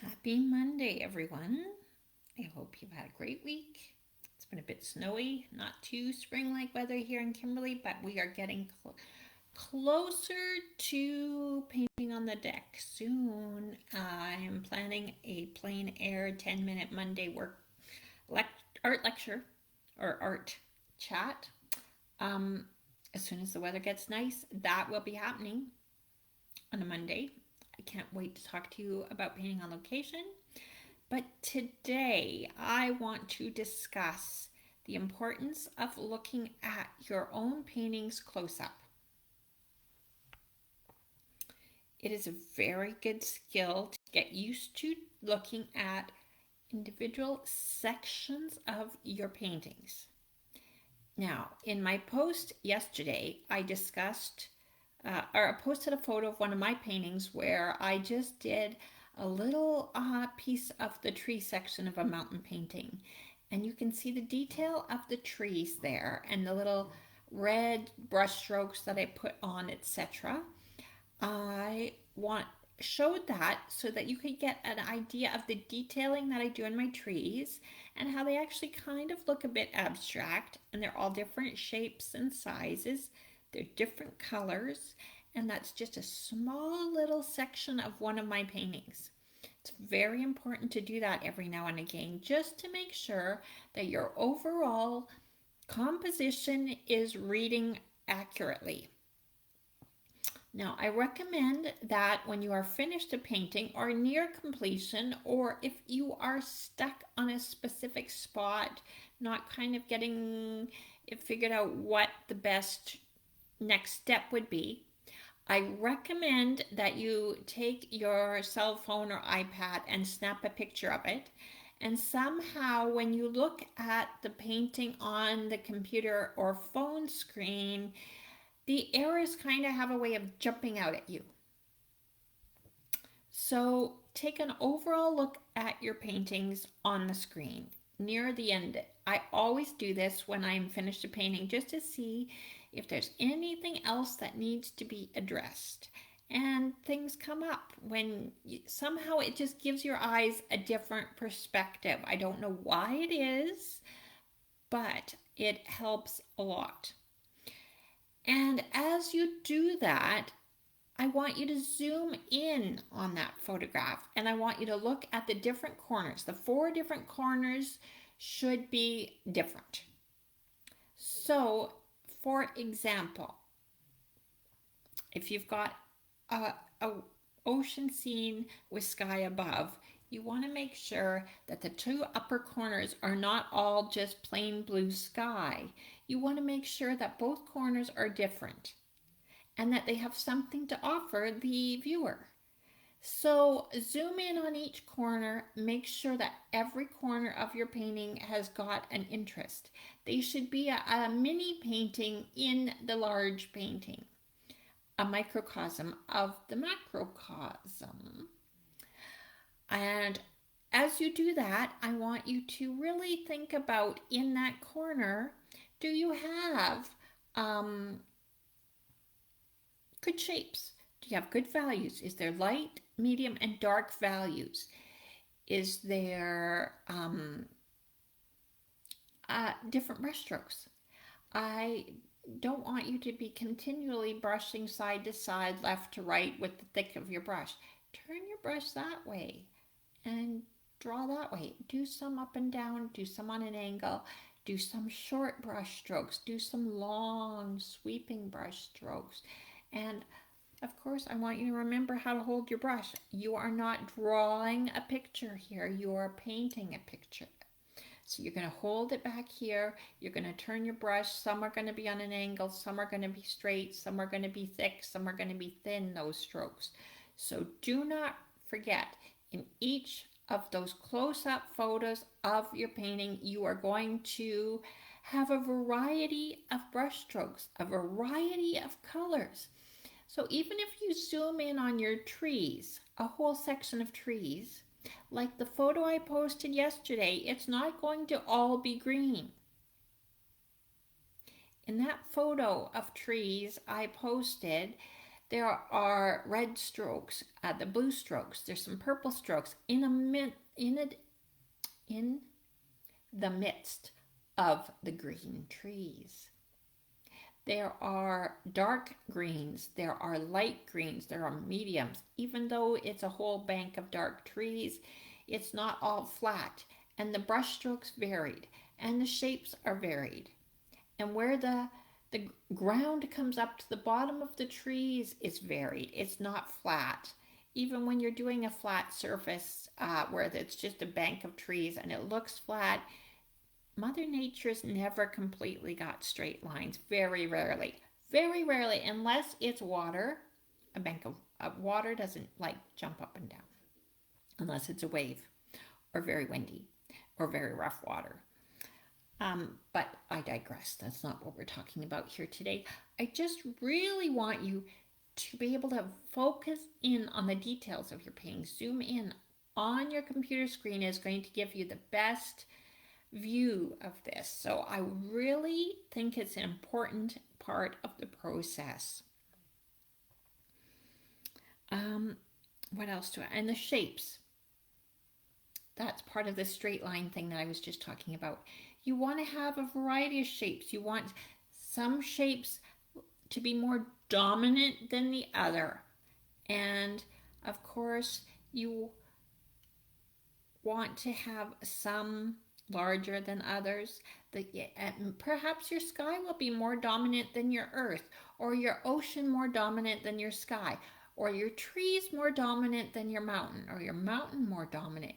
Happy Monday, everyone. I hope you've had a great week. It's been a bit snowy, not too spring like weather here in Kimberley, but we are getting closer to painting on the deck soon. I'm planning a plein air 10-minute Monday art lecture or art chat. Um, as soon as the weather gets nice, that will be happening on a Monday. I can't wait to talk to you about painting on location. But today I want to discuss the importance of looking at your own paintings close up. It is a very good skill to get used to looking at individual sections of your paintings. Now, in my post yesterday, I discussed or I posted a photo of one of my paintings where I just did a little piece of the tree section of a mountain painting. And you can see the detail of the trees there and the little red brush strokes that I put on, etc. I want showed that so that you could get an idea of the detailing that I do in my trees and how they actually kind of look a bit abstract, and they're all different shapes and sizes. They're different colors, and that's just a small little section of one of my paintings. It's very important to do that every now and again just to make sure that your overall composition is reading accurately. Now, I recommend that when you are finished a painting or near completion, or if you are stuck on a specific spot, not kind of getting it figured out what the best next step would be, I recommend that you take your cell phone or iPad and snap a picture of it. And somehow, when you look at the painting on the computer or phone screen, the errors kind of have a way of jumping out at you. So take an overall look at your paintings on the screen near the end. I always do this when I'm finished a painting just to see if there's anything else that needs to be addressed. And things come up when somehow it just gives your eyes a different perspective. I don't know why it is, but it helps a lot. And as you do that, I want you to zoom in on that photograph and I want you to look at the different corners. The 4 different corners should be different. So, for example, if you've got a ocean scene with sky above, you want to make sure that the 2 upper corners are not all just plain blue sky. You want to make sure that both corners are different and that they have something to offer the viewer. So zoom in on each corner, make sure that every corner of your painting has got an interest. They should be a mini painting in the large painting, a microcosm of the macrocosm. And as you do that, I want you to really think about in that corner, do you have good shapes? Do you have good values? Is there light, medium, and dark values? Is there different brush strokes? I don't want you to be continually brushing side to side, left to right with the thick of your brush. Turn your brush that way and draw that way. Do some up and down, do some on an angle, do some short brush strokes, do some long sweeping brush strokes. And of course, I want you to remember how to hold your brush. You are not drawing a picture here, you are painting a picture. So you're going to hold it back here, you're going to turn your brush. Some are going to be on an angle, some are going to be straight, some are going to be thick, some are going to be thin, those strokes. So do not forget, in each of those close-up photos of your painting, you are going to have a variety of brush strokes, a variety of colors. So even if you zoom in on your trees, a whole section of trees, like the photo I posted yesterday, it's not going to all be green. In that photo of trees I posted, There are red strokes, the blue strokes. There's some purple strokes in the midst of the green trees. There are dark greens, there are light greens, there are mediums. Even though it's a whole bank of dark trees, it's not all flat, and the brush strokes varied, and the shapes are varied. And where the ground comes up to the bottom of the trees is varied. It's not flat. Even when you're doing a flat surface where it's just a bank of trees and it looks flat, Mother Nature's never completely got straight lines. Very rarely. Very rarely, unless it's water. A bank of water doesn't like jump up and down unless it's a wave or very windy or very rough water. But I digress. That's not what we're talking about here today. I just really want you to be able to focus in on the details of your painting. Zoom in on your computer screen is going to give you the best view of this. So I really think it's an important part of the process. What else do I, and the shapes. That's part of the straight line thing that I was just talking about. You want to have a variety of shapes. You want some shapes to be more dominant than the other. And of course, you want to have some larger than others. Perhaps your sky will be more dominant than your earth, or your ocean more dominant than your sky, or your trees more dominant than your mountain, or your mountain more dominant.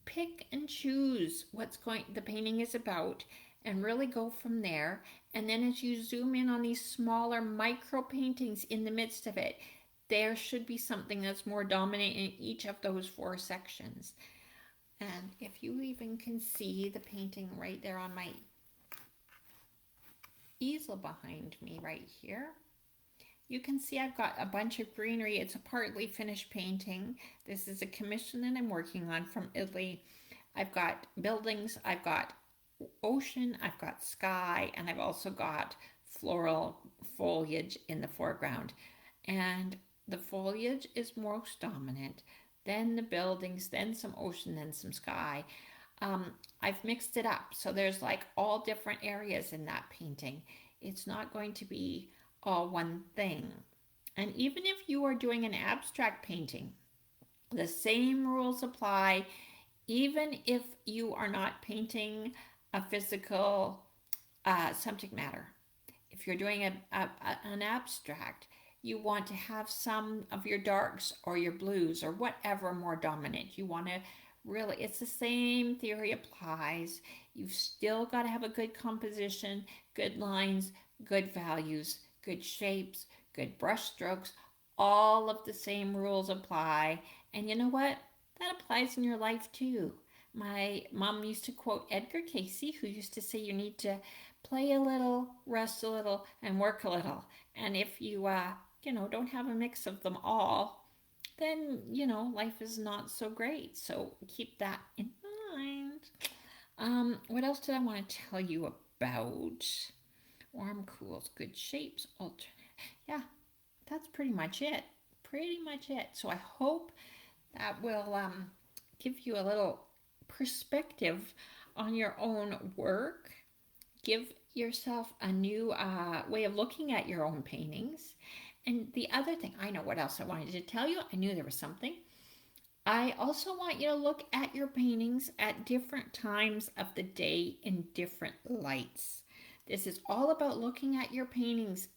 Pick and choose what's the painting is about and really go from there. And then as you zoom in on these smaller micro paintings in the midst of it, there should be something that's more dominant in each of those 4 sections. And if you even can see the painting right there on my easel behind me right here, you can see I've got a bunch of greenery. It's a partly finished painting. This is a commission that I'm working on from Italy. I've got buildings, I've got ocean, I've got sky, and I've also got floral foliage in the foreground. And the foliage is most dominant, then the buildings, then some ocean, then some sky. I've mixed it up. So there's like all different areas in that painting. It's not going to be all one thing. And even if you are doing an abstract painting, the same rules apply, even if you are not painting a physical subject matter. If you're doing an abstract, you want to have some of your darks or your blues or whatever more dominant. You want to really, it's the same theory applies. You've still got to have a good composition, good lines, good values, good shapes, good brush strokes. All of the same rules apply. And you know what? That applies in your life too. My mom used to quote Edgar Cayce, who used to say you need to play a little, rest a little, and work a little. And if you, don't have a mix of them all, then, life is not so great. So keep that in mind. What else did I want to tell you about? Warm, cools, good shapes, alternate. Yeah, that's pretty much it. So I hope that will give you a little perspective on your own work. Give yourself a new way of looking at your own paintings. And the other thing, I know what else I wanted to tell you. I knew there was something. I also want you to look at your paintings at different times of the day in different lights. This is all about looking at your paintings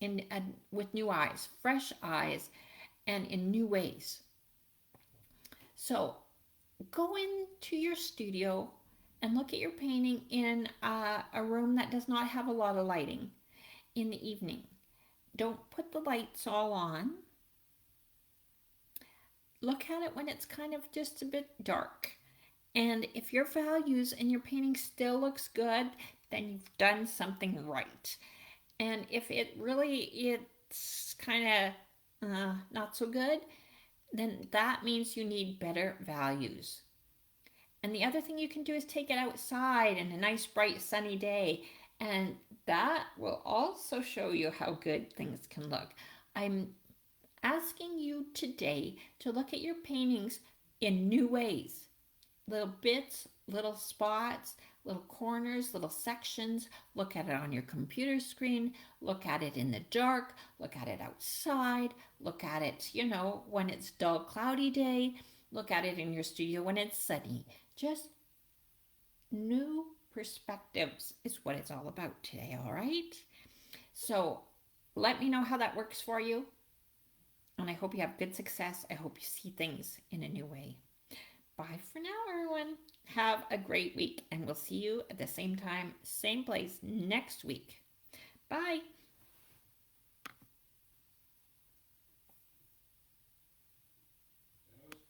with new eyes, fresh eyes, and in new ways. So go into your studio and look at your painting in a room that does not have a lot of lighting in the evening. Don't put the lights all on. Look at it when it's kind of just a bit dark. And if your values in your painting still looks good, then you've done something right. And if it's kind of not so good, then that means you need better values. And the other thing you can do is take it outside in a nice, bright, sunny day. And that will also show you how good things can look. I'm asking you today to look at your paintings in new ways. Little bits, little spots, little corners, little sections. Look at it on your computer screen. Look at it in the dark. Look at it outside. Look at it, when it's dull, cloudy day. Look at it in your studio when it's sunny. Just new perspectives is what it's all about today, all right? So let me know how that works for you. And I hope you have good success. I hope you see things in a new way. Bye for now, everyone. Have a great week, and we'll see you at the same time, same place next week. Bye.